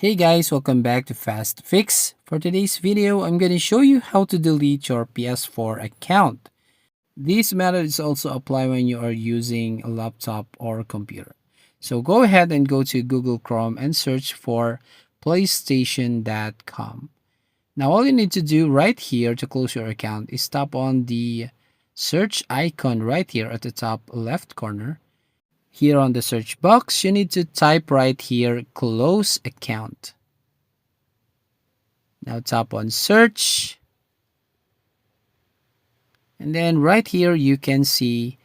Hey guys, welcome back to Fast Fix. For today's video, I'm going to show you how to delete your PS4 account. This method is also applied when you are using a laptop or computer. So go ahead and go to Google Chrome and search for PlayStation.com. Now all you need to do right here to close your account is tap on the search icon right here at the top left corner. Here on the search box, you need to type right here, close account. Now tap on search. And then right here, you can see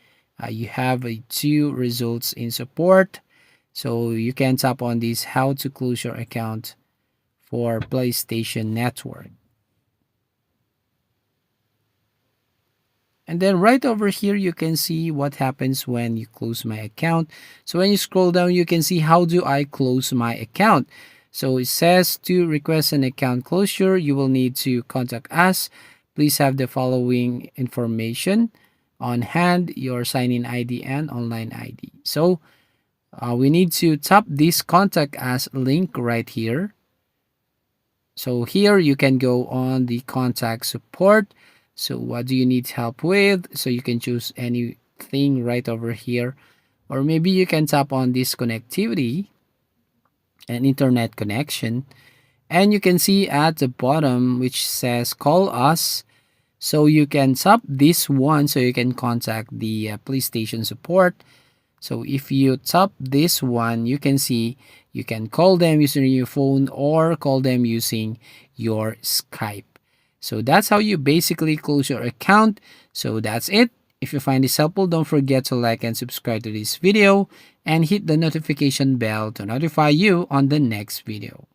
you have two results in support. So you can tap on this, how to close your account for PlayStation Network. And then right over here, you can see what happens when you close my account. So when you scroll down, you can see how do I close my account. So it says to request an account closure, you will need to contact us. Please have the following information on hand, your sign-in ID and online ID. So we need to tap this contact us link right here. So here you can go on the contact support. So what do you need help with? So you can choose anything right over here. Or maybe you can tap on this connectivity and internet connection. And you can see at the bottom which says call us. So you can tap this one so you can contact the PlayStation support. So if you tap this one, you can see you can call them using your phone or call them using your Skype. So that's how you basically close your account. So that's it. If you find this helpful, don't forget to like and subscribe to this video and hit the notification bell to notify you on the next video.